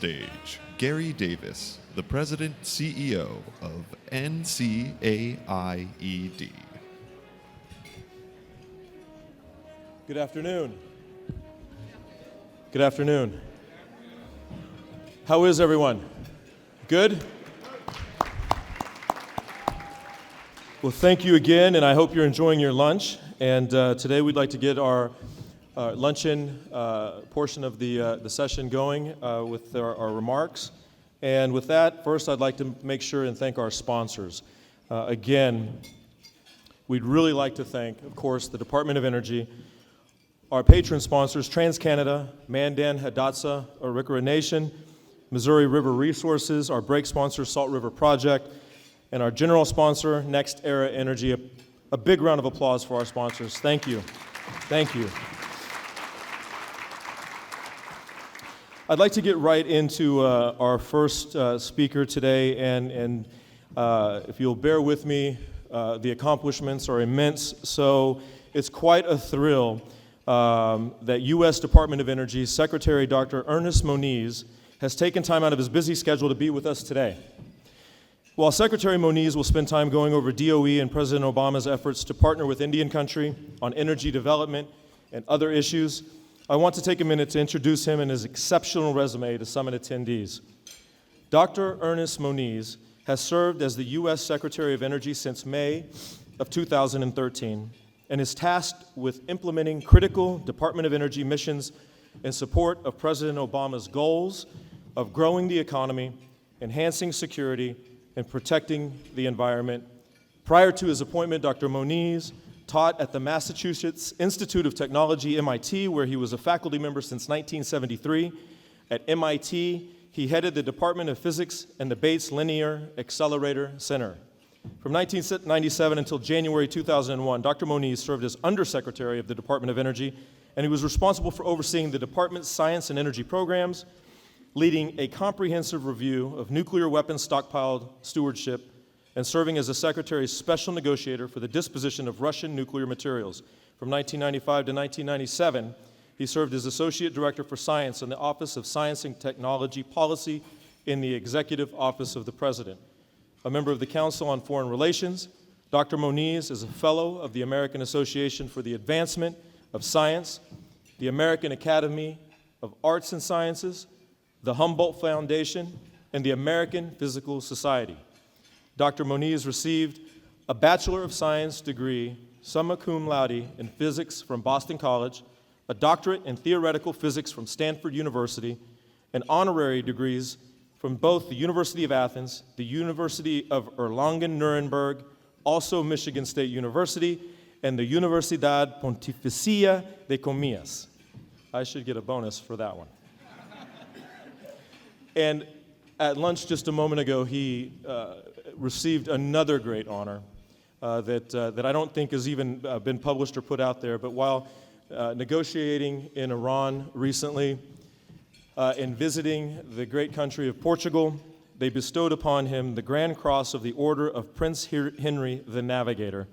stage, Gary Davis, the President CEO of NCAIED. Good afternoon. Good afternoon. How is everyone? Good? Well, thank you again, and I hope you're enjoying your lunch. And today we'd like to get our luncheon portion of the session going with our remarks. And with that, first I'd like to make sure and thank our sponsors. Again, we'd really like to thank, of course, the Department of Energy, our patron sponsors, TransCanada, Mandan, Hidatsa, Arikara Nation, Missouri River Resources, our break sponsor, Salt River Project, and our general sponsor, Next Era Energy. A big round of applause for our sponsors. Thank you. Thank you. I'd like to get right into our first speaker today, and if you'll bear with me, the accomplishments are immense, so it's quite a thrill that U.S. Department of Energy Secretary Dr. Ernest Moniz has taken time out of his busy schedule to be with us today. While Secretary Moniz will spend time going over DOE and President Obama's efforts to partner with Indian country on energy development and other issues, I want to take a minute to introduce him and his exceptional resume to summit attendees. Dr. Ernest Moniz has served as the U.S. Secretary of Energy since May of 2013 and is tasked with implementing critical Department of Energy missions in support of President Obama's goals of growing the economy, enhancing security, and protecting the environment. Prior to his appointment, Dr. Moniz taught at the Massachusetts Institute of Technology, MIT, where he was a faculty member since 1973. At MIT, he headed the Department of Physics and the Bates Linear Accelerator Center. From 1997 until January 2001, Dr. Moniz served as Undersecretary of the Department of Energy, and he was responsible for overseeing the department's science and energy programs, leading a comprehensive review of nuclear weapons stockpile stewardship, and serving as the Secretary's special negotiator for the disposition of Russian nuclear materials. From 1995 to 1997, he served as Associate Director for Science in the Office of Science and Technology Policy in the Executive Office of the President. A member of the Council on Foreign Relations, Dr. Moniz is a Fellow of the American Association for the Advancement of Science, the American Academy of Arts and Sciences, the Humboldt Foundation, and the American Physical Society. Dr. Moniz received a Bachelor of Science degree, summa cum laude, in physics from Boston College, a doctorate in theoretical physics from Stanford University, and honorary degrees from both the University of Athens, the University of Erlangen-Nuremberg, also Michigan State University, and the Universidad Pontificia de Comillas. I should get a bonus for that one. And at lunch just a moment ago, he received another great honor that I don't think has even been published or put out there. But while negotiating in Iran recently and visiting the great country of Portugal, they bestowed upon him the Grand Cross of the Order of Prince Henry the Navigator.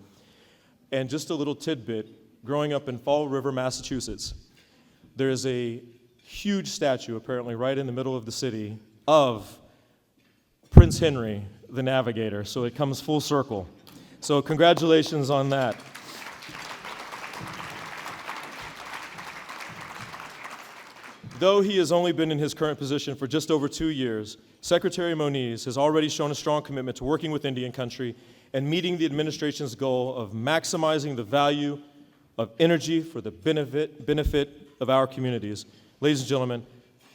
And just a little tidbit, growing up in Fall River, Massachusetts, there is a huge statue, apparently, right in the middle of the city of Prince Henry, the Navigator. So it comes full circle. So congratulations on that. Though he has only been in his current position for just over 2 years, Secretary Moniz has already shown a strong commitment to working with Indian country and meeting the administration's goal of maximizing the value of energy for the benefit of our communities. Ladies and gentlemen,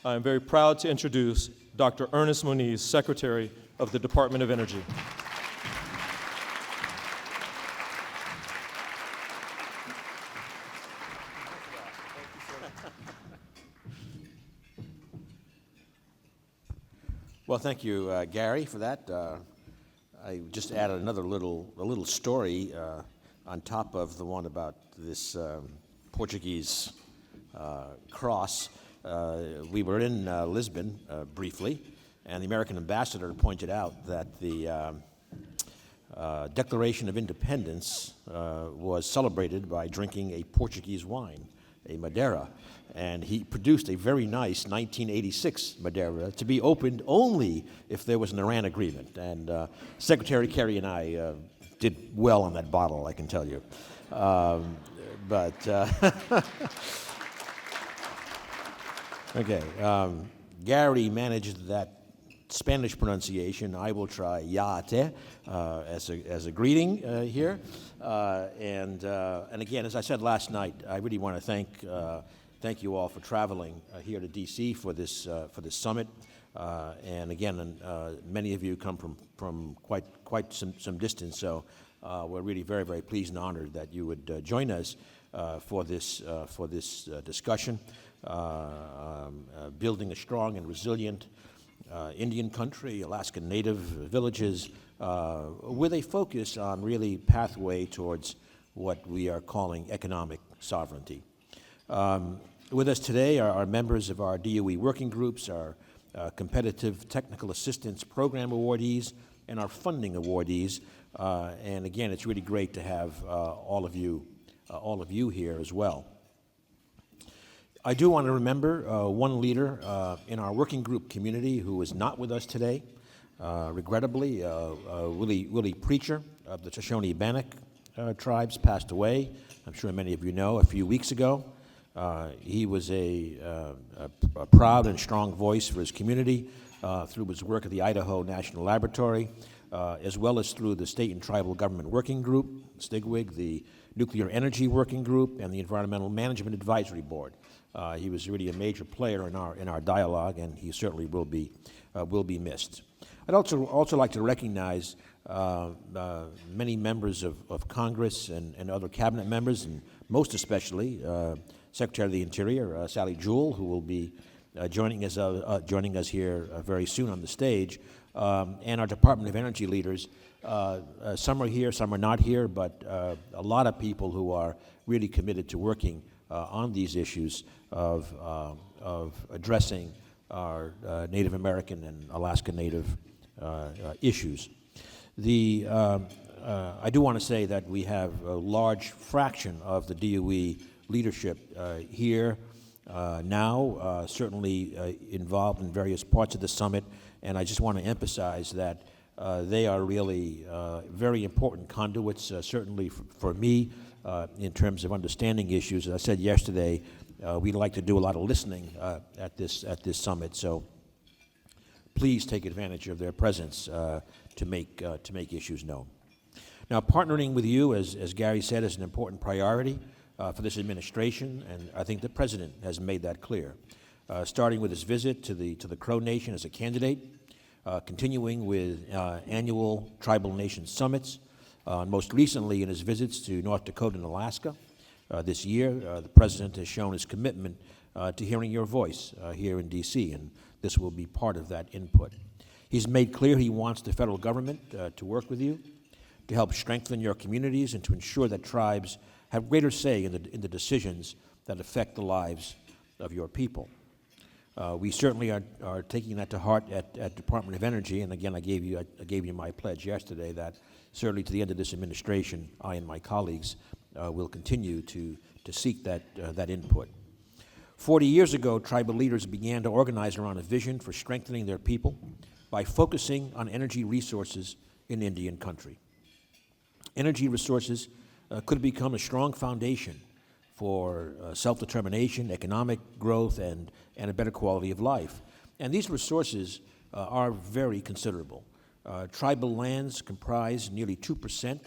I am very proud to introduce Dr. Ernest Moniz, Secretary of the Department of Energy. Well, thank you, Gary, for that. I just added a little story on top of the one about this Portuguese cross. We were in Lisbon briefly, and the American ambassador pointed out that the Declaration of Independence was celebrated by drinking a Portuguese wine. a Madeira. And he produced a very nice 1986 Madeira to be opened only if there was an Iran agreement. And Secretary Kerry and I did well on that bottle, I can tell you. Okay, Gary managed that Spanish pronunciation. I will try yaate as a greeting here. And again, as I said last night, I really want to thank you all for traveling here to D.C. for this summit. And again, many of you come from quite some distance, so we're really very, very pleased and honored that you would join us for this discussion, building a strong and resilient Indian country, Alaskan Native villages, with a focus on really pathway towards what we are calling economic sovereignty. With us today are members of our DOE working groups, our Competitive Technical Assistance Program awardees, and our funding awardees. And again, it's really great to have all of you here as well. I do want to remember one leader in our working group community who is not with us today, regrettably. Willie Preacher of the Shoshone-Bannock tribes passed away. I'm sure many of you know, a few weeks ago. He was a proud and strong voice for his community through his work at the Idaho National Laboratory, as well as through the State and Tribal Government Working Group, STIGWIG, the Nuclear Energy Working Group, and the Environmental Management Advisory Board. He was really a major player in our dialogue, and he certainly will be missed. I'd also like to recognize many members of Congress and other cabinet members, and most especially Secretary of the Interior, Sally Jewell, who will be joining us here very soon on the stage, and our Department of Energy leaders. Some are here, some are not here, but a lot of people who are really committed to working on these issues of addressing our Native American and Alaska Native issues. I do want to say that we have a large fraction of the DOE leadership here now, certainly involved in various parts of the summit, and I just want to emphasize that they are really very important conduits, certainly for me, in terms of understanding issues. As I said yesterday, we'd like to do a lot of listening at this summit, so please take advantage of their presence to make issues known. Now, partnering with you, as Gary said, is an important priority for this administration, and I think the President has made that clear, starting with his visit to the Crow Nation as a candidate, continuing with annual tribal nation summits, most recently in his visits to North Dakota and Alaska. This year, the President has shown his commitment to hearing your voice here in D.C., and this will be part of that input. He's made clear he wants the federal government to work with you, to help strengthen your communities and to ensure that tribes have greater say in the decisions that affect the lives of your people. We certainly are taking that to heart at Department of Energy, and again, I gave you my pledge yesterday that certainly to the end of this administration, I and my colleagues will continue to seek that input. 40 years ago, tribal leaders began to organize around a vision for strengthening their people by focusing on energy resources in Indian country. Energy resources could become a strong foundation for self-determination, economic growth, and a better quality of life. And these resources are very considerable. Tribal lands comprise nearly 2%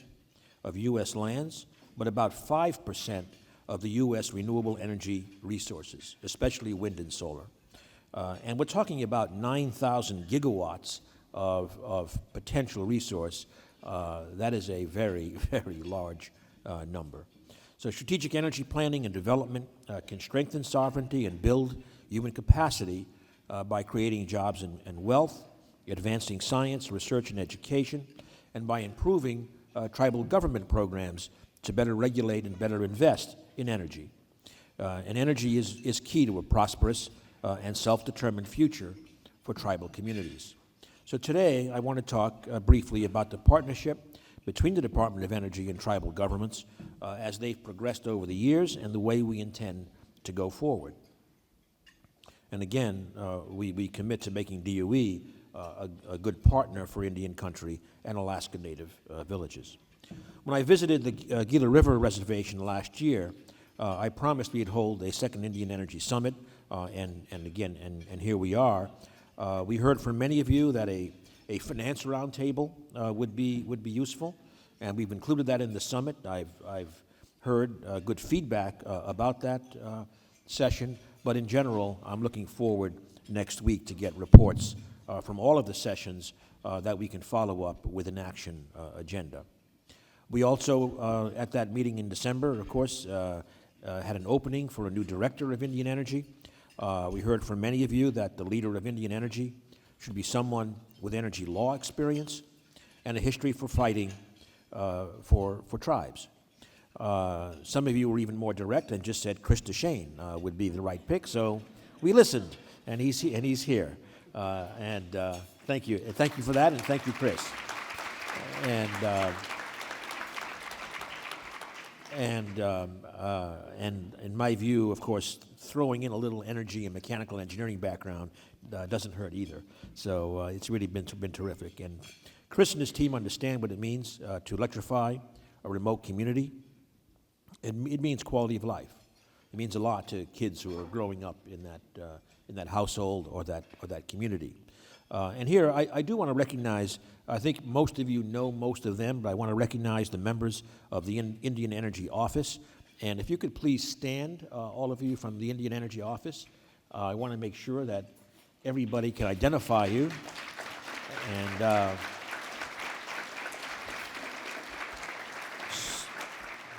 of U.S. lands, but about 5% of the U.S. renewable energy resources, especially wind and solar. And we're talking about 9,000 gigawatts of potential resource. That is a very, very large number. So strategic energy planning and development can strengthen sovereignty and build human capacity by creating jobs and wealth, advancing science, research, and education, and by improving tribal government programs to better regulate and better invest in energy. And energy is key to a prosperous and self-determined future for tribal communities. So today, I want to talk briefly about the partnership between the Department of Energy and tribal governments as they've progressed over the years and the way we intend to go forward. And again, we commit to making DOE a good partner for Indian country and Alaska Native villages. When I visited the Gila River Reservation last year, I promised we'd hold a second Indian Energy Summit, and here we are. We heard from many of you that a finance roundtable would be useful, and we've included that in the summit. I've heard good feedback about that session, but in general, I'm looking forward next week to get reports from all of the sessions that we can follow up with an action agenda. We also, at that meeting in December, of course, had an opening for a new director of Indian Energy. We heard from many of you that the leader of Indian Energy should be someone with energy law experience and a history for fighting for tribes. Some of you were even more direct and just said Chris DeShane would be the right pick, so we listened, and he's here. Thank you for that, and thank you, Chris. And in my view, of course, throwing in a little energy and mechanical engineering background doesn't hurt either. So it's really been terrific. And Chris and his team understand what it means to electrify a remote community. It means quality of life. It means a lot to kids who are growing up in that household or that community. And here, I do want to recognize, I think most of you know most of them, but I want to recognize the members of the Indian Energy Office. And if you could please stand, all of you from the Indian Energy Office. I want to make sure that everybody can identify you. And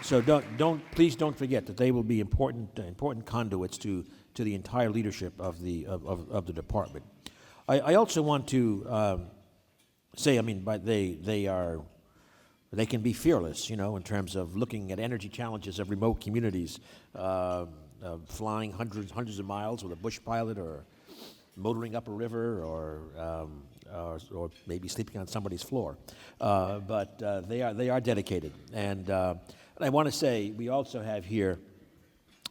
so please don't forget that they will be important conduits to the entire leadership of the department. I also want to say, they can be fearless, in terms of looking at energy challenges of remote communities, flying hundreds of miles with a bush pilot, or motoring up a river, or maybe sleeping on somebody's floor. But they are dedicated, and I want to say we also have here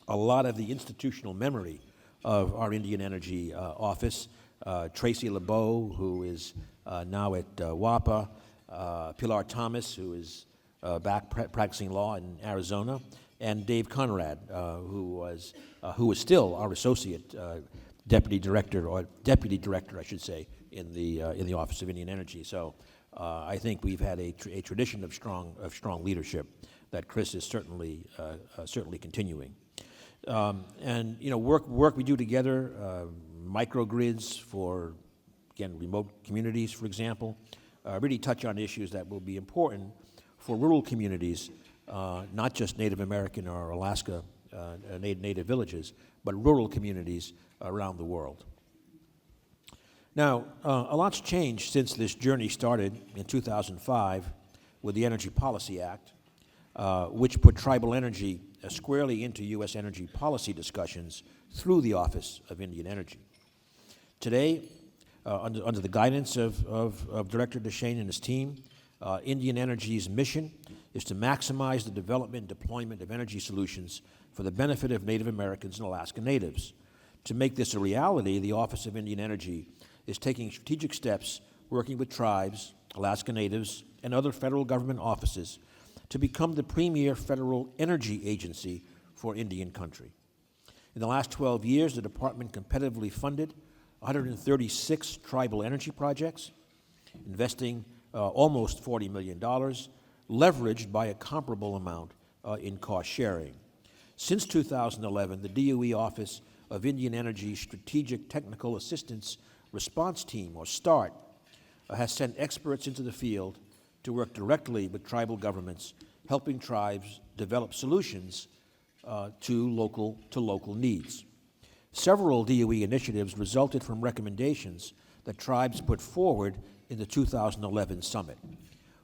a lot of the institutional memory of our Indian Energy Office. Tracy LeBeau, who is now at WAPA, Pilar Thomas, who is back practicing law in Arizona, and Dave Conrad, who is still our associate deputy director, I should say, in the Office of Indian Energy. So I think we've had a tradition of strong leadership that Chris is certainly continuing. And work we do together, microgrids for, again, remote communities, for example, really touch on issues that will be important for rural communities, not just Native American or Alaska Native villages, but rural communities around the world. Now, a lot's changed since this journey started in 2005 with the Energy Policy Act, which put tribal energy squarely into U.S. energy policy discussions through the Office of Indian Energy. Today, under the guidance of Director DeShane and his team, Indian Energy's mission is to maximize the development and deployment of energy solutions for the benefit of Native Americans and Alaska Natives. To make this a reality, the Office of Indian Energy is taking strategic steps working with tribes, Alaska Natives, and other federal government offices to become the premier federal energy agency for Indian country. In the last 12 years, the department competitively funded 136 tribal energy projects, investing almost $40 million, leveraged by a comparable amount in cost sharing. Since 2011, the DOE Office of Indian Energy Strategic Technical Assistance Response Team, or START, has sent experts into the field to work directly with tribal governments, helping tribes develop solutions to local needs. Several DOE initiatives resulted from recommendations that tribes put forward in the 2011 summit.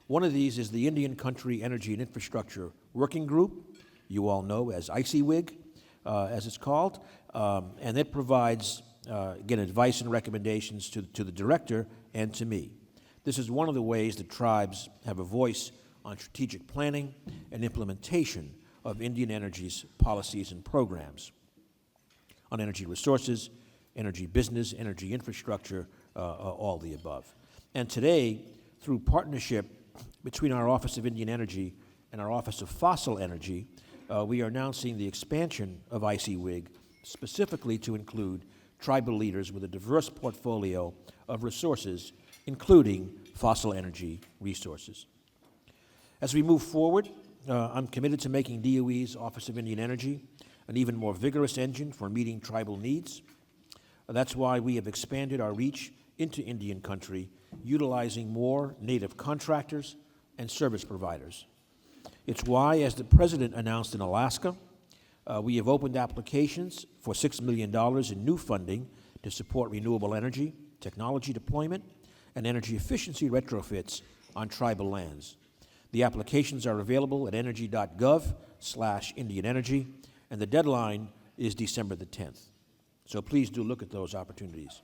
One of these is the Indian Country Energy and Infrastructure Working Group, you all know as ICWIG, as it's called, and it provides, again, advice and recommendations to the director and to me. This is one of the ways that tribes have a voice on strategic planning and implementation of Indian Energy's policies and programs. on energy resources, energy business, energy infrastructure, all the above. And today, through partnership between our Office of Indian Energy and our Office of Fossil Energy, we are announcing the expansion of ICWIG specifically to include tribal leaders with a diverse portfolio of resources, including fossil energy resources. As we move forward, I'm committed to making DOE's Office of Indian Energy an even more vigorous engine for meeting tribal needs. That's why we have expanded our reach into Indian country, utilizing more Native contractors and service providers. It's why, as the President announced in Alaska, we have opened applications for $6 million in new funding to support renewable energy, technology deployment, and energy efficiency retrofits on tribal lands. The applications are available at energy.gov/Indian Energy, and the deadline is December the 10th. So please do look at those opportunities.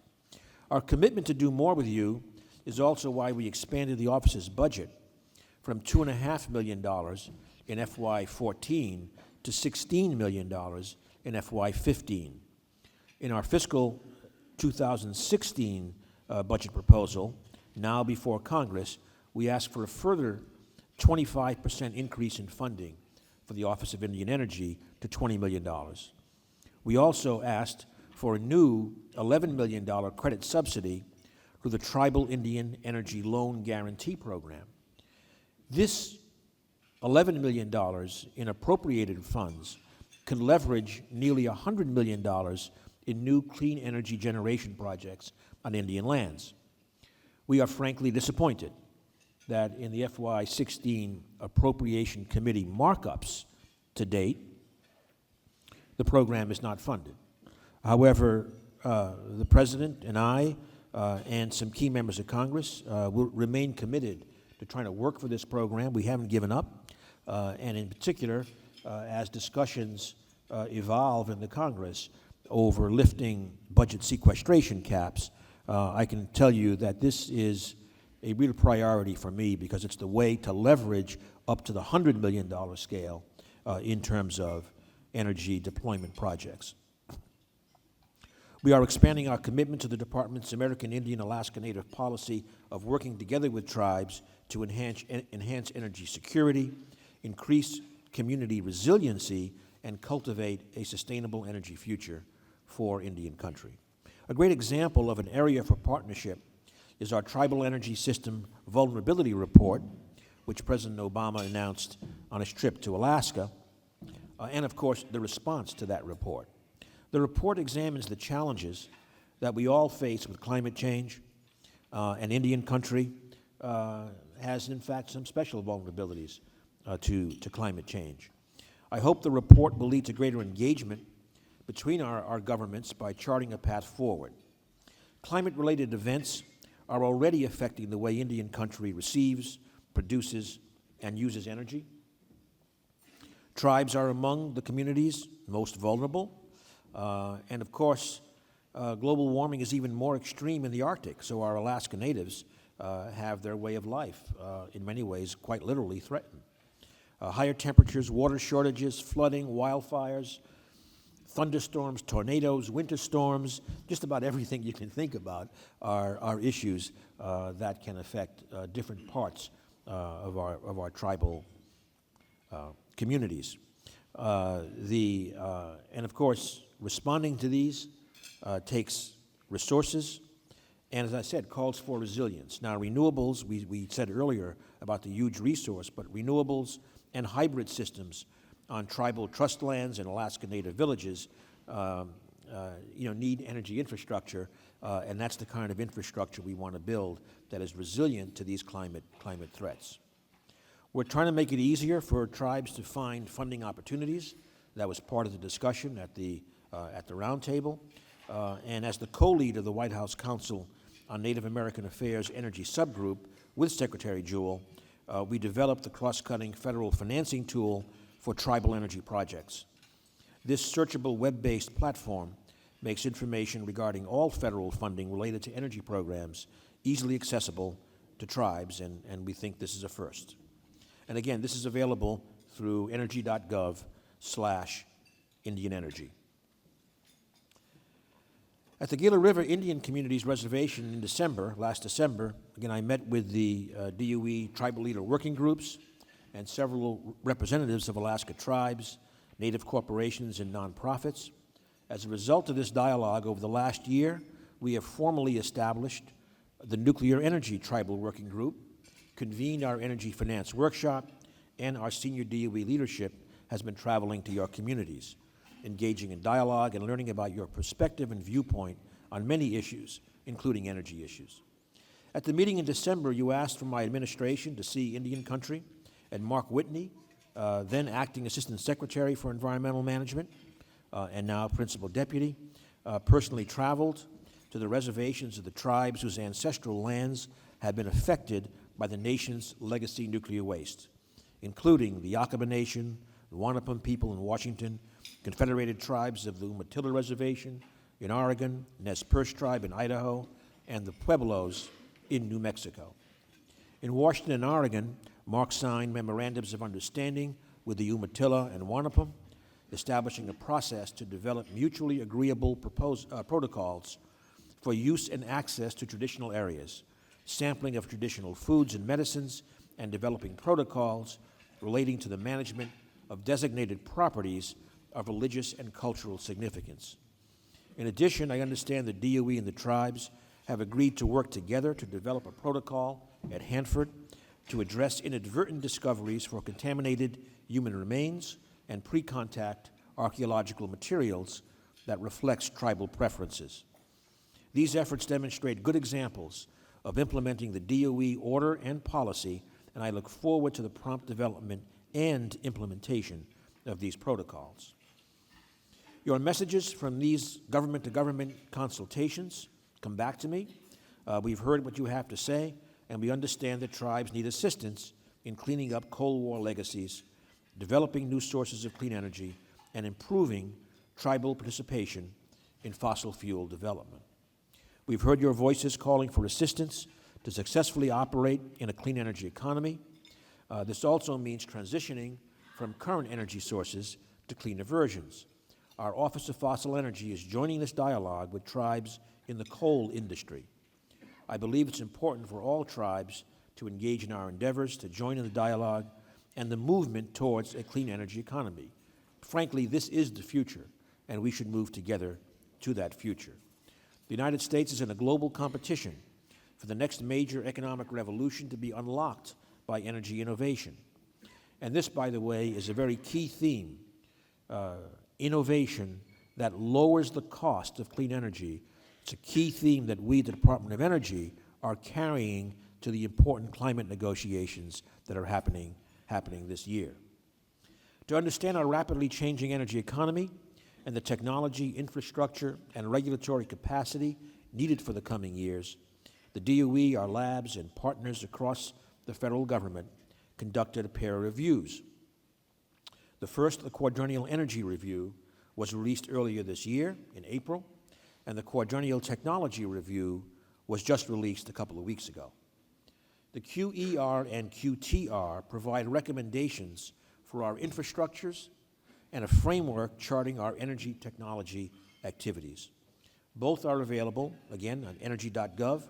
Our commitment to do more with you is also why we expanded the office's budget from $2.5 million in FY14 to $16 million in FY15. In our fiscal 2016 budget proposal, now before Congress, we ask for a further 25% increase in funding for the Office of Indian Energy to $20 million. We also asked for a new $11 million credit subsidy through the Tribal Indian Energy Loan Guarantee Program. This $11 million in appropriated funds can leverage nearly $100 million in new clean energy generation projects on Indian lands. We are frankly disappointed that in the FY16 Appropriation Committee markups to date, the program is not funded. However, the President and I and some key members of Congress will remain committed to trying to work for this program. We haven't given up, and in particular, as discussions evolve in the Congress over lifting budget sequestration caps, I can tell you that this is a real priority for me because it's the way to leverage up to the $100 million scale in terms of energy deployment projects. We are expanding our commitment to the Department's American Indian Alaska Native policy of working together with tribes to enhance energy security, increase community resiliency, and cultivate a sustainable energy future for Indian country. A great example of an area for partnership is our Tribal Energy System Vulnerability Report, which President Obama announced on his trip to Alaska, and of course, the response to that report. The report examines the challenges that we all face with climate change, and Indian country has, in fact, some special vulnerabilities to climate change. I hope the report will lead to greater engagement between our governments by charting a path forward. Climate-related events are already affecting the way Indian country receives, produces, and uses energy. Tribes are among the communities most vulnerable, and of course, global warming is even more extreme in the Arctic, so our Alaska Natives have their way of life, in many ways, quite literally threatened. Higher temperatures, water shortages, flooding, wildfires, thunderstorms, tornadoes, winter storms, just about everything you can think about are issues that can affect different parts of our tribal communities. And of course, responding to these takes resources, and as I said, calls for resilience. Now, renewables, we said earlier about the huge resource, but renewables and hybrid systems on tribal trust lands and Alaska Native villages, need energy infrastructure, and that's the kind of infrastructure we want to build that is resilient to these climate threats. We're trying to make it easier for tribes to find funding opportunities. That was part of the discussion at the roundtable, and as the co-lead of the White House Council on Native American Affairs Energy Subgroup with Secretary Jewell, we developed the cross-cutting federal financing tool for tribal energy projects. This searchable web-based platform makes information regarding all federal funding related to energy programs easily accessible to tribes, and we think this is a first. And again, this is available through energy.gov/Indian Energy. At the Gila River Indian Communities Reservation in last December, again, I met with the DOE Tribal Leader Working Groups and several representatives of Alaska tribes, native corporations, and nonprofits. As a result of this dialogue over the last year, we have formally established the Nuclear Energy Tribal Working Group, convened our Energy Finance Workshop, and our senior DOE leadership has been traveling to your communities, engaging in dialogue and learning about your perspective and viewpoint on many issues, including energy issues. At the meeting in December, you asked for my administration to see Indian Country, and Mark Whitney, then Acting Assistant Secretary for Environmental Management, and now Principal Deputy, personally traveled to the reservations of the tribes whose ancestral lands have been affected by the nation's legacy nuclear waste, including the Yakama Nation, the Wanapum people in Washington, Confederated Tribes of the Umatilla Reservation in Oregon, Nez Perce Tribe in Idaho, and the Pueblos in New Mexico. In Washington and Oregon, Mark signed memorandums of understanding with the Umatilla and Wanapum, establishing a process to develop mutually agreeable protocols for use and access to traditional areas, sampling of traditional foods and medicines, and developing protocols relating to the management of designated properties of religious and cultural significance. In addition, I understand the DOE and the tribes have agreed to work together to develop a protocol at Hanford to address inadvertent discoveries for contaminated human remains and pre-contact archaeological materials that reflects tribal preferences. These efforts demonstrate good examples of implementing the DOE order and policy, and I look forward to the prompt development and implementation of these protocols. Your messages from these government-to-government consultations come back to me. We've heard what you have to say, and we understand that tribes need assistance in cleaning up Cold War legacies, developing new sources of clean energy, and improving tribal participation in fossil fuel development. We've heard your voices calling for assistance to successfully operate in a clean energy economy. This also means transitioning from current energy sources to cleaner versions. Our Office of Fossil Energy is joining this dialogue with tribes in the coal industry. I believe it's important for all tribes to engage in our endeavors to join in the dialogue and the movement towards a clean energy economy. Frankly, this is the future, and we should move together to that future. The United States is in a global competition for the next major economic revolution to be unlocked by energy innovation. And this, by the way, is a very key theme, innovation that lowers the cost of clean energy. It's a key theme that we, the Department of Energy, are carrying to the important climate negotiations that are happening this year. To understand our rapidly changing energy economy and the technology, infrastructure, and regulatory capacity needed for the coming years, the DOE, our labs, and partners across the federal government conducted a pair of reviews. The first, the Quadrennial Energy Review, was released earlier this year in April, and the Quadrennial Technology Review was just released a couple of weeks ago. The QER and QTR provide recommendations for our infrastructures and a framework charting our energy technology activities. Both are available, again, on energy.gov,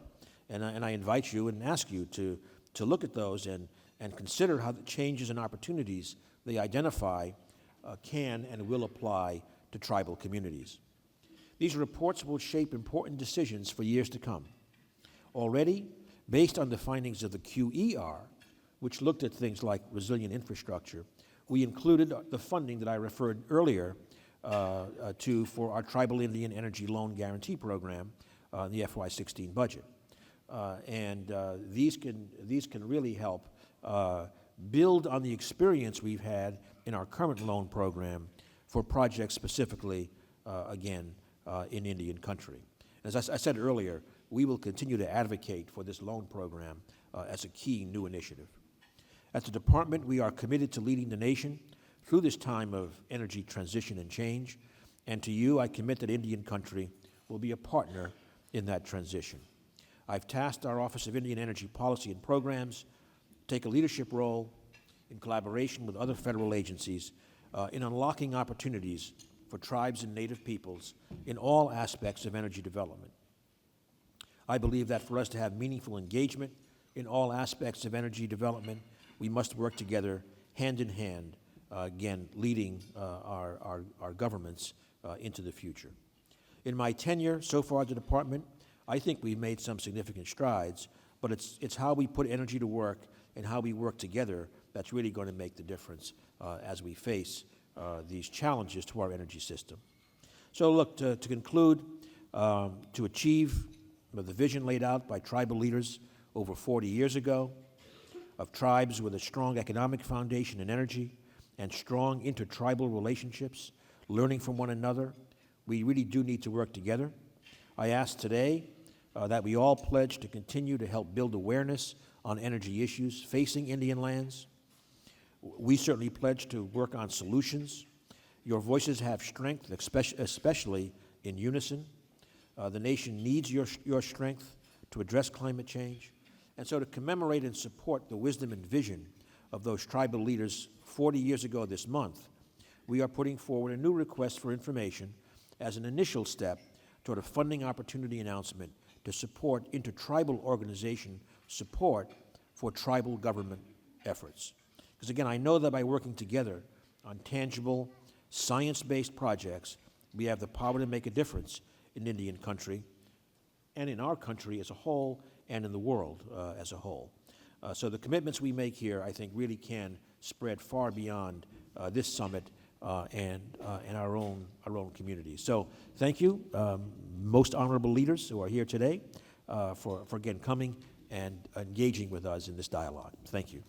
and I invite you and ask you to look at those and consider how the changes and opportunities they identify can and will apply to tribal communities. These reports will shape important decisions for years to come. Already, based on the findings of the QER, which looked at things like resilient infrastructure, we included the funding that I referred earlier to for our Tribal Indian Energy Loan Guarantee Program in the FY16 budget. These can really help build on the experience we've had in our current loan program for projects specifically, again, in Indian country. As I said earlier, we will continue to advocate for this loan program as a key new initiative. At the department, we are committed to leading the nation through this time of energy transition and change, and to you, I commit that Indian country will be a partner in that transition. I've tasked our Office of Indian Energy Policy and Programs to take a leadership role in collaboration with other federal agencies in unlocking opportunities for tribes and native peoples in all aspects of energy development. I believe that for us to have meaningful engagement in all aspects of energy development, we must work together hand in hand, again, leading our governments into the future. In my tenure so far at the department, I think we've made some significant strides, but it's how we put energy to work and how we work together that's really going to make the difference as we face these challenges to our energy system. So look, to conclude, to achieve the vision laid out by tribal leaders over 40 years ago, of tribes with a strong economic foundation in energy and strong intertribal relationships, learning from one another, we really do need to work together. I ask today that we all pledge to continue to help build awareness on energy issues facing Indian lands. We certainly pledge to work on solutions. Your voices have strength, especially in unison. The nation needs your strength to address climate change. And so to commemorate and support the wisdom and vision of those tribal leaders 40 years ago this month, we are putting forward a new request for information as an initial step toward a funding opportunity announcement to support intertribal organization support for tribal government efforts. Because again, I know that by working together on tangible, science-based projects, we have the power to make a difference in Indian country and in our country as a whole and in the world as a whole. So the commitments we make here, I think, really can spread far beyond this summit and our own communities. So thank you, most honorable leaders who are here today, for again coming and engaging with us in this dialogue. Thank you.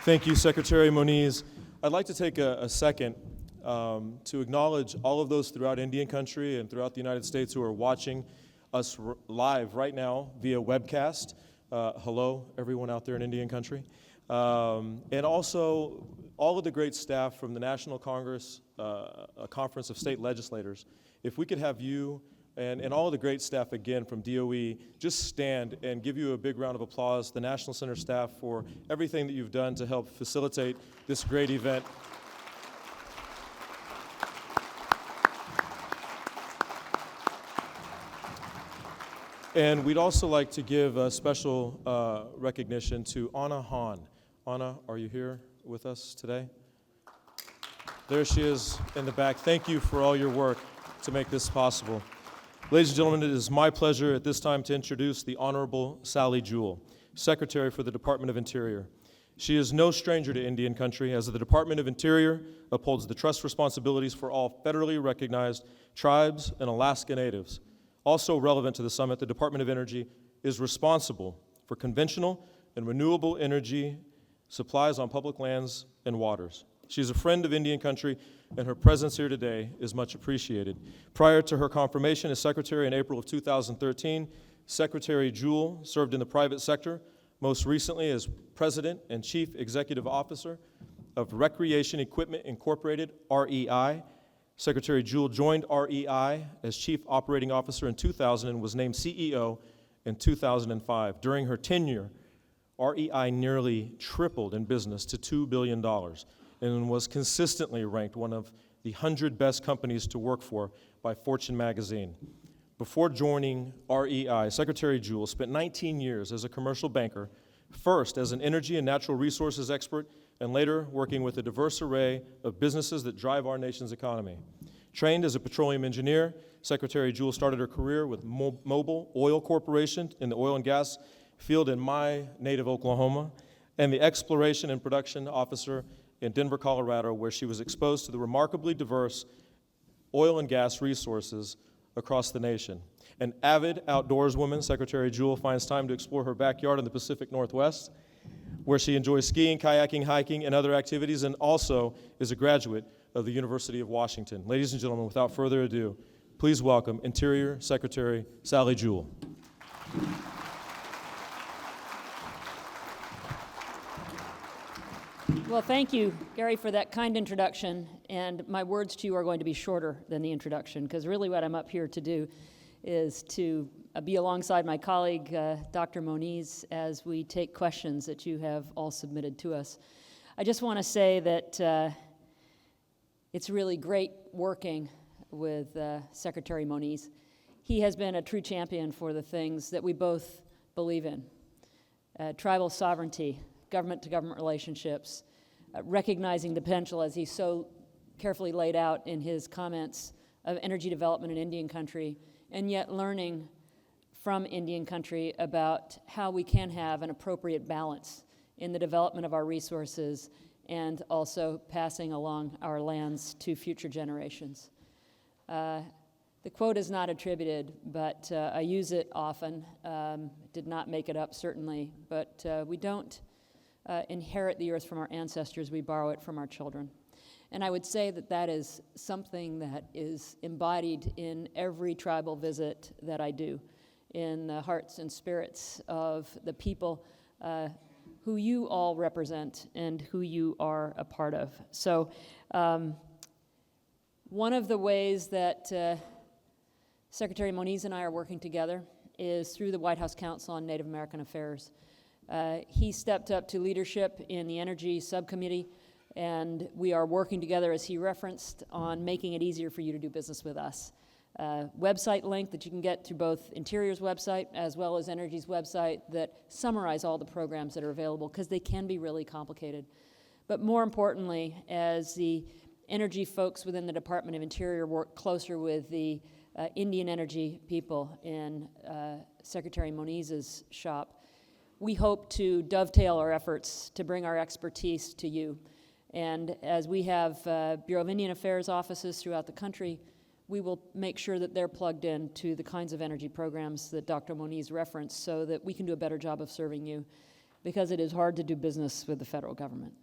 Thank you, Secretary Moniz. I'd like to take a second to acknowledge all of those throughout Indian country and throughout the United States who are watching us live right now via webcast. Hello, everyone out there in Indian country. And also all of the great staff from the National Congress, a conference of state legislators. If we could have you and all of the great staff again from DOE just stand and give you a big round of applause, the National Center staff, for everything that you've done to help facilitate this great event. And we'd also like to give a special recognition to Anna Hahn. Anna, are you here with us today? There she is in the back. Thank you for all your work to make this possible. Ladies and gentlemen, it is my pleasure at this time to introduce the Honorable Sally Jewell, Secretary for the Department of Interior. She is no stranger to Indian country, as the Department of Interior upholds the trust responsibilities for all federally recognized tribes and Alaska Natives. Also relevant to the summit, the Department of Energy is responsible for conventional and renewable energy supplies on public lands and waters. She is a friend of Indian country, and her presence here today is much appreciated. Prior to her confirmation as Secretary in April of 2013, Secretary Jewell served in the private sector, most recently as President and Chief Executive Officer of Recreation Equipment Incorporated, REI. Secretary Jewell joined REI as Chief Operating Officer in 2000 and was named CEO in 2005. During her tenure, REI nearly tripled in business to $2 billion and was consistently ranked one of the 100 best companies to work for by Fortune magazine. Before joining REI, Secretary Jewell spent 19 years as a commercial banker, first as an energy and natural resources expert, and later working with a diverse array of businesses that drive our nation's economy. Trained as a petroleum engineer, Secretary Jewell started her career with Mobil Oil Corporation in the oil and gas field in my native Oklahoma, and the exploration and production officer in Denver, Colorado, where she was exposed to the remarkably diverse oil and gas resources across the nation. An avid outdoors woman, Secretary Jewell finds time to explore her backyard in the Pacific Northwest, where she enjoys skiing, kayaking, hiking, and other activities, and also is a graduate of the University of Washington. Ladies and gentlemen, without further ado, please welcome Interior Secretary Sally Jewell. Well, thank you, Gary, for that kind introduction. And my words to you are going to be shorter than the introduction, because really what I'm up here to do is to be alongside my colleague, Dr. Moniz, as we take questions that you have all submitted to us. I just want to say that it's really great working with Secretary Moniz. He has been a true champion for the things that we both believe in. Tribal sovereignty, government-to-government relationships, recognizing the potential, as he so carefully laid out in his comments, of energy development in Indian country, and yet learning from Indian country about how we can have an appropriate balance in the development of our resources and also passing along our lands to future generations. The quote is not attributed, but I use it often. Did not make it up, certainly, but we don't inherit the earth from our ancestors, we borrow it from our children. And I would say that that is something that is embodied in every tribal visit that I do, in the hearts and spirits of the people who you all represent and who you are a part of. So one of the ways that Secretary Moniz and I are working together is through the White House Council on Native American Affairs. He stepped up to leadership in the Energy Subcommittee, and we are working together, as he referenced, on making it easier for you to do business with us. Website link that you can get through both Interior's website as well as Energy's website that summarize all the programs that are available, because they can be really complicated. But more importantly, as the energy folks within the Department of Interior work closer with the Indian energy people in Secretary Moniz's shop, we hope to dovetail our efforts to bring our expertise to you. And as we have Bureau of Indian Affairs offices throughout the country, we will make sure that they're plugged in to the kinds of energy programs that Dr. Moniz referenced so that we can do a better job of serving you, because it is hard to do business with the federal government.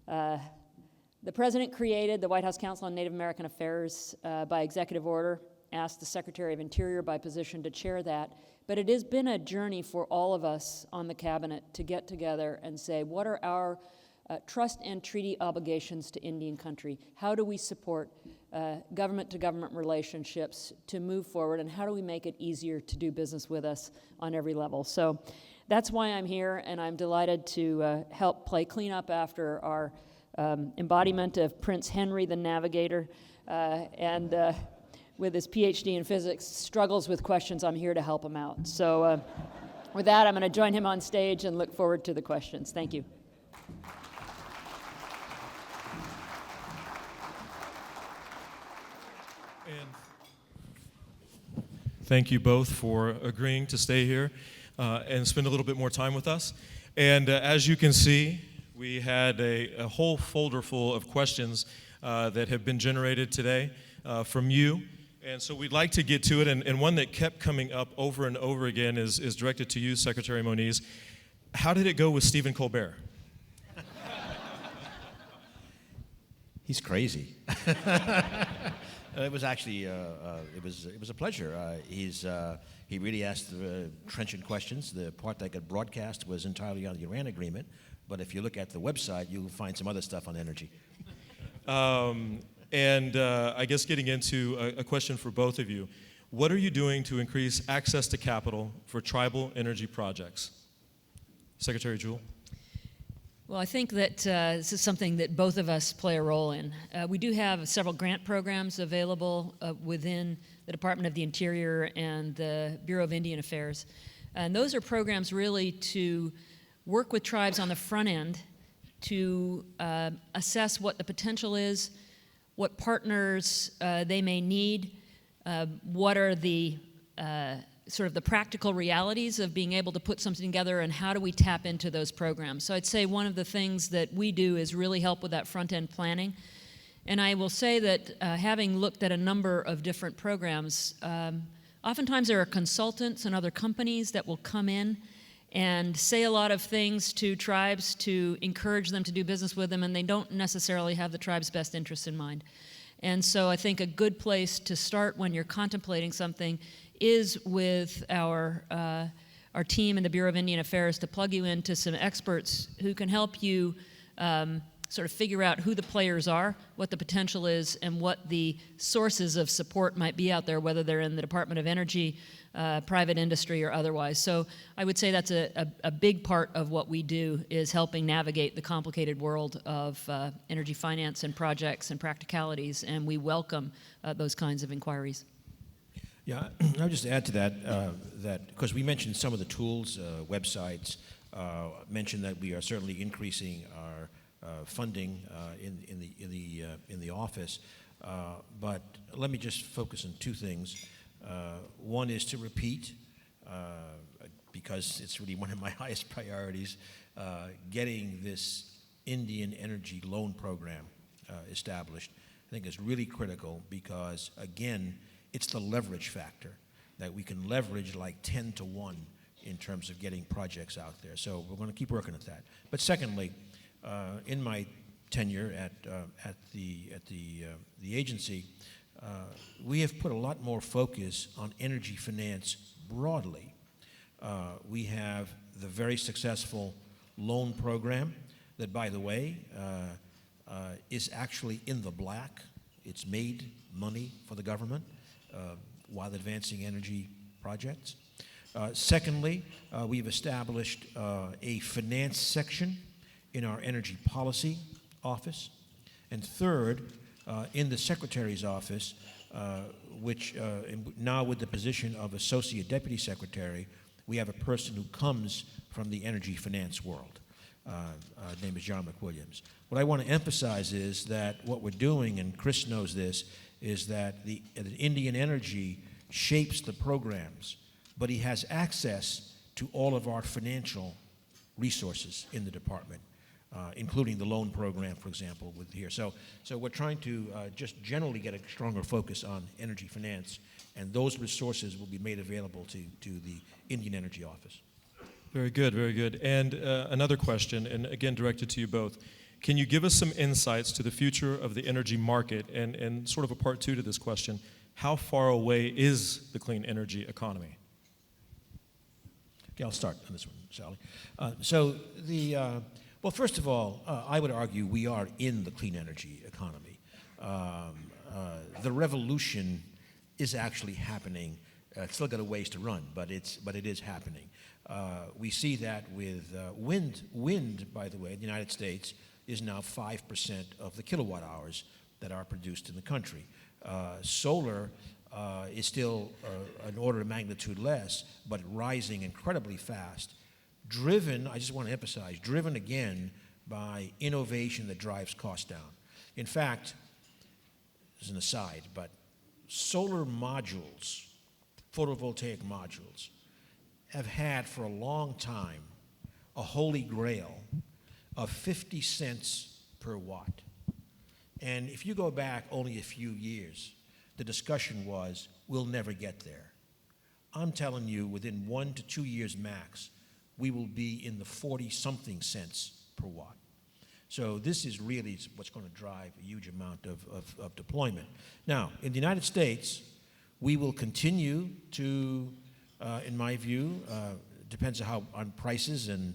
The President created the White House Council on Native American Affairs by executive order, asked the Secretary of Interior by position to chair that, but it has been a journey for all of us on the Cabinet to get together and say, what are our trust and treaty obligations to Indian country? How do we support government-to-government relationships to move forward, and how do we make it easier to do business with us on every level? So that's why I'm here, and I'm delighted to help play cleanup after our embodiment of Prince Henry the Navigator, and with his PhD in physics, struggles with questions. I'm here to help him out. So with that, I'm going to join him on stage and look forward to the questions. Thank you. And thank you both for agreeing to stay here and spend a little bit more time with us. And as you can see, we had a whole folder full of questions that have been generated today from you. And so we'd like to get to it. And one that kept coming up over and over again is directed to you, Secretary Moniz. How did it go with Stephen Colbert? He's crazy. It was actually it was a pleasure. He really asked trenchant questions. The part that got broadcast was entirely on the Iran agreement, but if you look at the website, you'll find some other stuff on energy. And I guess getting into a question for both of you, what are you doing to increase access to capital for tribal energy projects? Secretary Jewell. Well, I think that this is something that both of us play a role in. We do have several grant programs available within the Department of the Interior and the Bureau of Indian Affairs. And those are programs really to work with tribes on the front end to assess what the potential is, what partners they may need, what are the sort of the practical realities of being able to put something together, and how do we tap into those programs. So I'd say one of the things that we do is really help with that front-end planning. And I will say that having looked at a number of different programs, oftentimes there are consultants and other companies that will come in and say a lot of things to tribes to encourage them to do business with them, and they don't necessarily have the tribe's best interests in mind. And so I think a good place to start when you're contemplating something is with our team in the Bureau of Indian Affairs to plug you into some experts who can help you sort of figure out who the players are, what the potential is, and what the sources of support might be out there, whether they're in the Department of Energy, private industry, or otherwise. So I would say that's a big part of what we do, is helping navigate the complicated world of energy finance and projects and practicalities, and we welcome those kinds of inquiries. Yeah, I'll just add to that, that because we mentioned some of the tools, websites, mentioned that we are certainly increasing our funding in the office, but let me just focus on two things. One is to repeat, because it's really one of my highest priorities, getting this Indian Energy Loan Program established. I think is really critical because, again, it's the leverage factor that we can leverage like 10 to 1 in terms of getting projects out there. So we're going to keep working at that. But secondly, in my tenure at the agency, we have put a lot more focus on energy finance broadly. We have the very successful loan program that, by the way, is actually in the black. It's made money for the government while advancing energy projects. Secondly, we've established a finance section in our energy policy office. And third, in the Secretary's office, which now with the position of Associate Deputy Secretary, we have a person who comes from the energy finance world. His name is John McWilliams. What I want to emphasize is that what we're doing, and Chris knows this, is that the Indian Energy shapes the programs, but he has access to all of our financial resources in the department, including the loan program, for example, with here. So we're trying to just generally get a stronger focus on energy finance, and those resources will be made available to the Indian Energy Office. Very good, very good. And another question, and again directed to you both. Can you give us some insights to the future of the energy market, and sort of a part two to this question, how far away is the clean energy economy? Okay, I'll start on this one, Sally. Well, first of all, I would argue we are in the clean energy economy. The revolution is actually happening. It's still got a ways to run, but it is happening. We see that with wind. Wind, by the way, in the United States is now 5% of the kilowatt hours that are produced in the country. Solar is still an order of magnitude less, but rising incredibly fast. Driven, I just want to emphasize, driven again by innovation that drives costs down. In fact, as an aside, but solar modules, photovoltaic modules, have had for a long time a holy grail of 50 cents per watt. And if you go back only a few years, the discussion was, we'll never get there. I'm telling you, within 1 to 2 years max, we will be in the 40-something cents per watt. So this is really what's going to drive a huge amount of deployment. Now, in the United States, we will continue to, in my view, depends on prices and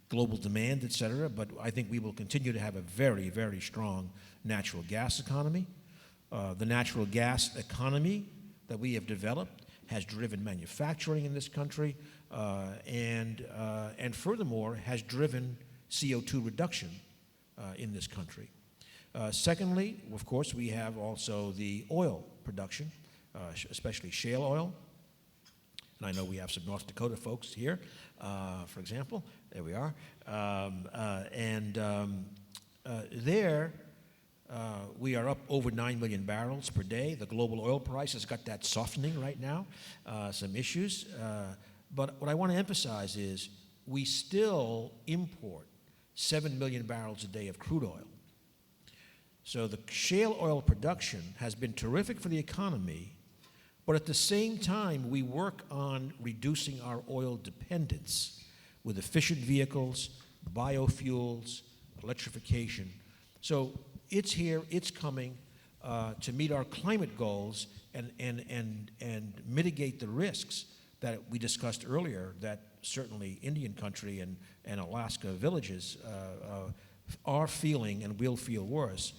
global demand, et cetera, but I think we will continue to have a very, very strong natural gas economy. The natural gas economy that we have developed has driven manufacturing in this country, and furthermore has driven CO2 reduction in this country. Secondly, of course, we have also the oil production, especially shale oil. And I know we have some North Dakota folks here, for example. There we are. There, we are up over 9 million barrels per day. The global oil price has got that softening right now, some issues. But what I want to emphasize is we still import 7 million barrels a day of crude oil. So the shale oil production has been terrific for the economy, but at the same time, we work on reducing our oil dependence with efficient vehicles, biofuels, electrification. So it's here, it's coming to meet our climate goals and mitigate the risks that we discussed earlier that certainly Indian country and Alaska villages are feeling and will feel worse,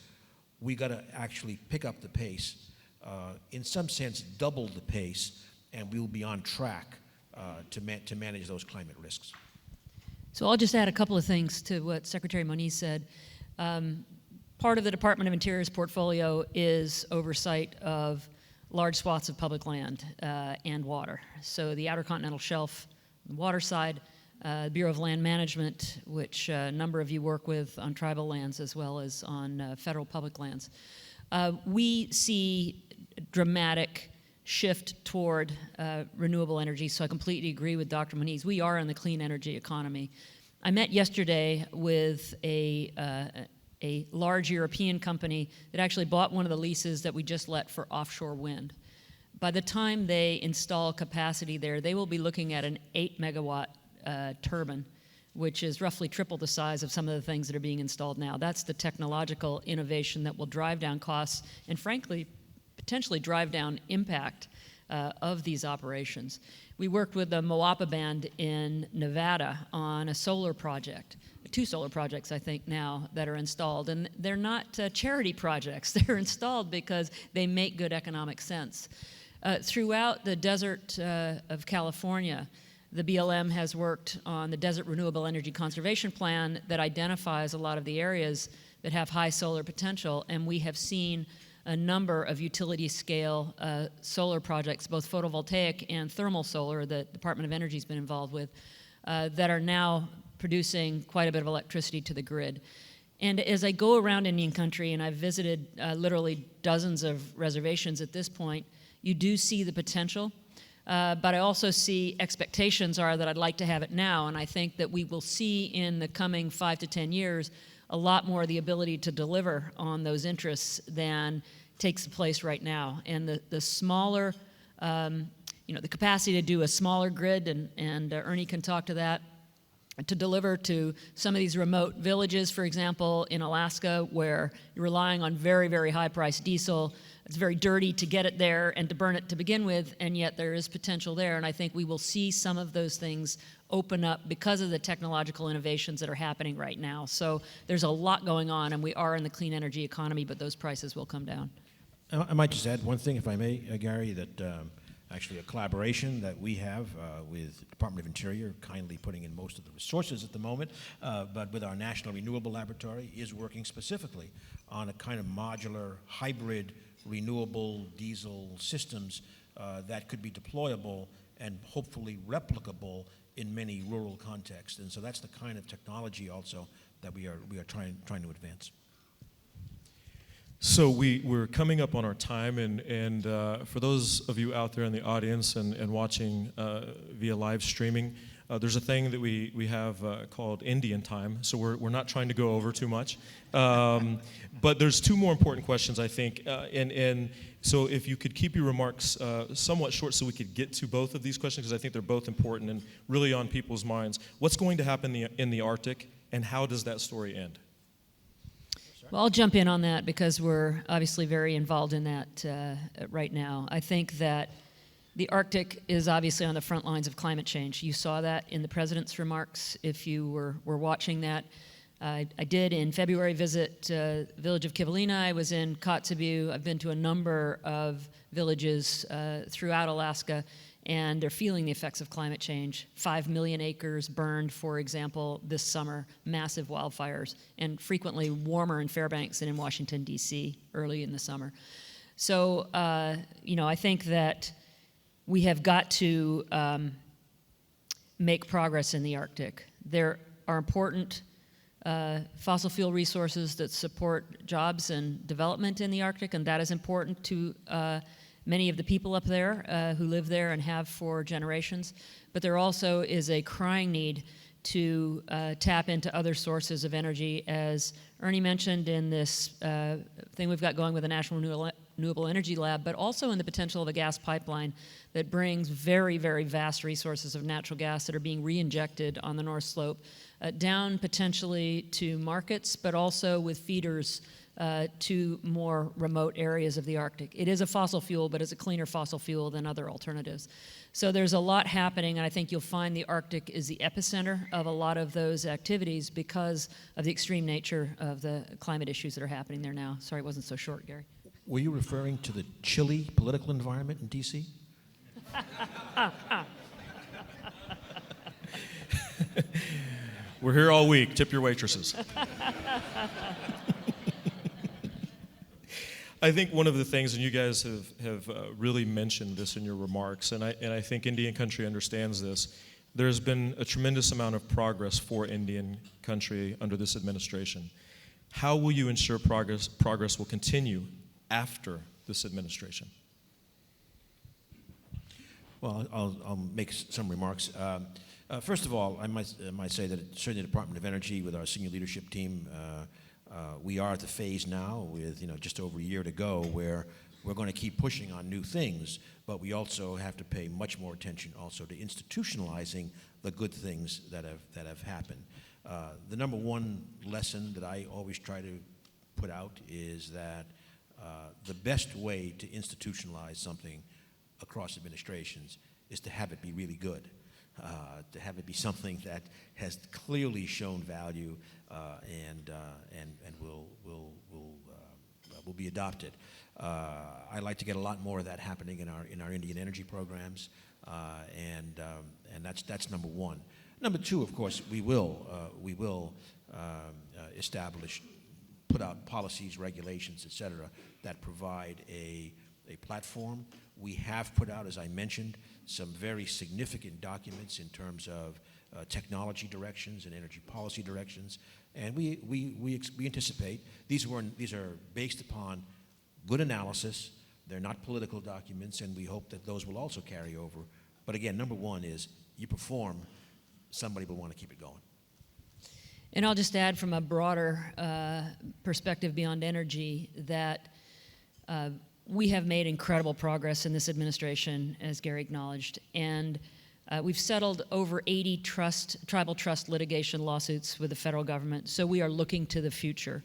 we got to actually pick up the pace, in some sense double the pace, and we will be on track to manage those climate risks. So I'll just add a couple of things to what Secretary Moniz said. Part of the Department of Interior's portfolio is oversight of large swaths of public land and water. So the Outer Continental Shelf, the water side, Bureau of Land Management, which a number of you work with on tribal lands as well as on federal public lands. We see dramatic shift toward renewable energy, so I completely agree with Dr. Moniz. We are in the clean energy economy. I met yesterday with a large European company that actually bought one of the leases that we just let for offshore wind. By the time they install capacity there, they will be looking at an 8 megawatt turbine, which is roughly triple the size of some of the things that are being installed now. That's the technological innovation that will drive down costs and, frankly, potentially drive down impact of these operations. We worked with the Moapa Band in Nevada on a solar project, 2 solar projects, I think, now that are installed. And they're not charity projects. They're installed because they make good economic sense. Throughout the desert of California, the BLM has worked on the Desert Renewable Energy Conservation Plan that identifies a lot of the areas that have high solar potential, and we have seen a number of utility-scale solar projects, both photovoltaic and thermal solar, that the Department of Energy has been involved with, that are now producing quite a bit of electricity to the grid. And as I go around Indian country, and I've visited literally dozens of reservations at this point, you do see the potential. But I also see expectations are that I'd like to have it now, and I think that we will see in the coming 5 to 10 years a lot more of the ability to deliver on those interests than takes place right now. And the smaller, the capacity to do a smaller grid, and Ernie can talk to that, to deliver to some of these remote villages, for example, in Alaska, where you're relying on very, very high-priced diesel. It's very dirty to get it there and to burn it to begin with, and yet there is potential there. And I think we will see some of those things open up because of the technological innovations that are happening right now. So there's a lot going on, and we are in the clean energy economy, but those prices will come down. I might just add one thing, if I may, Gary, that actually a collaboration that we have with the Department of Interior, kindly putting in most of the resources at the moment, but with our National Renewable Laboratory, is working specifically on a kind of modular hybrid renewable diesel systems that could be deployable and hopefully replicable in many rural contexts. And so that's the kind of technology also that we are trying to advance. So we're coming up on our time, and for those of you out there in the audience and watching via live streaming, there's a thing that we have called Indian time, so we're not trying to go over too much. But there's 2 more important questions, I think, and so if you could keep your remarks somewhat short so we could get to both of these questions, because I think they're both important and really on people's minds. What's going to happen in the Arctic, and how does that story end? Well, I'll jump in on that because we're obviously very involved in that right now. I think that the Arctic is obviously on the front lines of climate change. You saw that in the President's remarks if you were watching that. I did in February visit the village of Kivalina. I was in Kotzebue. I've been to a number of villages throughout Alaska, and they're feeling the effects of climate change. 5 million acres burned, for example, this summer, massive wildfires, and frequently warmer in Fairbanks than in Washington, D.C. early in the summer. So, I think that we have got to make progress in the Arctic. There are important fossil fuel resources that support jobs and development in the Arctic, and that is important to many of the people up there who live there and have for generations. But there also is a crying need to tap into other sources of energy, as Ernie mentioned in this thing we've got going with the National Renewable Energy Lab, but also in the potential of a gas pipeline that brings very, very vast resources of natural gas that are being re-injected on the North Slope down potentially to markets, but also with feeders to more remote areas of the Arctic. It is a fossil fuel, but it's a cleaner fossil fuel than other alternatives. So there's a lot happening, and I think you'll find the Arctic is the epicenter of a lot of those activities because of the extreme nature of the climate issues that are happening there now. Sorry it wasn't so short, Gary. Were you referring to the chilly political environment in D.C.? We're here all week. Tip your waitresses. I think one of the things, and you guys have really mentioned this in your remarks, and I think Indian country understands this, there's been a tremendous amount of progress for Indian country under this administration. How will you ensure progress will continue after this administration? Well, I'll make some remarks. First of all, I might say that certainly the Department of Energy, with our senior leadership team, we are at the phase now with just over a year to go where we're going to keep pushing on new things, but we also have to pay much more attention also to institutionalizing the good things that have happened. The number one lesson that I always try to put out is that the best way to institutionalize something across administrations is to have it be really good. To have it be something that has clearly shown value and will be adopted. I'd like to get a lot more of that happening in our Indian energy programs, and that's number one. Number two, of course, we will put out policies, regulations, et cetera, that provide a platform. We have put out, as I mentioned, some very significant documents in terms of technology directions and energy policy directions, and we anticipate these are based upon good analysis. They're not political documents, and we hope that those will also carry over. But again, number one is you perform, somebody will want to keep it going. And I'll just add from a broader perspective beyond energy that we have made incredible progress in this administration, as Gary acknowledged, and we've settled over 80 tribal trust litigation lawsuits with the federal government, so we are looking to the future.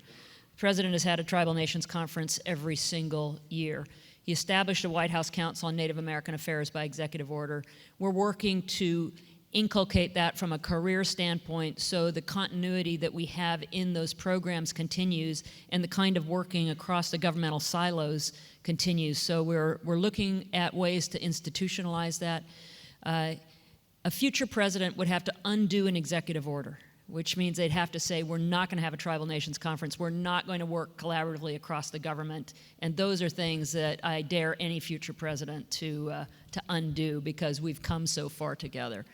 The President has had a Tribal Nations Conference every single year. He established a White House Council on Native American Affairs by executive order. We're working to inculcate that from a career standpoint so the continuity that we have in those programs continues and the kind of working across the governmental silos continues. So we're looking at ways to institutionalize that. A future president would have to undo an executive order, which means they'd have to say, we're not going to have a Tribal Nations Conference, we're not going to work collaboratively across the government, and those are things that I dare any future president to undo because we've come so far together.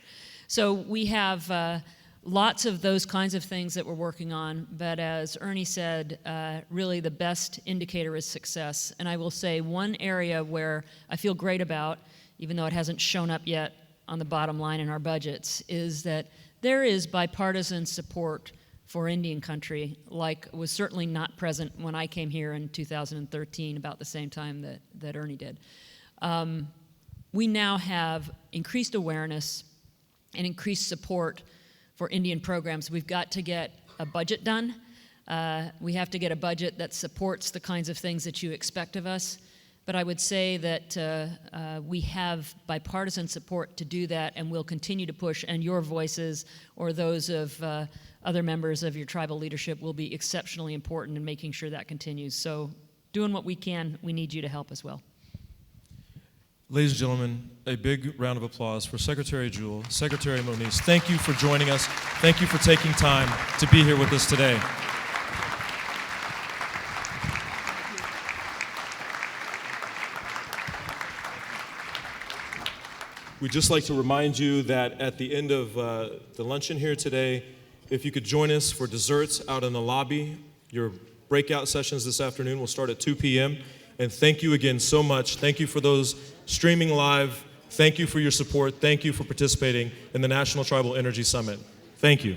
So we have lots of those kinds of things that we're working on, but as Ernie said, really the best indicator is success. And I will say one area where I feel great about, even though it hasn't shown up yet on the bottom line in our budgets, is that there is bipartisan support for Indian country, like was certainly not present when I came here in 2013, about the same time that Ernie did. We now have increased awareness and increased support for Indian programs. We've got to get a budget done. We have to get a budget that supports the kinds of things that you expect of us. But I would say that we have bipartisan support to do that, and we'll continue to push, and your voices or those of other members of your tribal leadership will be exceptionally important in making sure that continues. So doing what we can, we need you to help as well. Ladies and gentlemen, a big round of applause for Secretary Jewell, Secretary Moniz. Thank you for joining us. Thank you for taking time to be here with us today. We'd just like to remind you that at the end of the luncheon here today, if you could join us for desserts out in the lobby. Your breakout sessions this afternoon will start at 2 p.m. And thank you again so much. Thank you for those streaming live. Thank you for your support. Thank you for participating in the National Tribal Energy Summit. Thank you.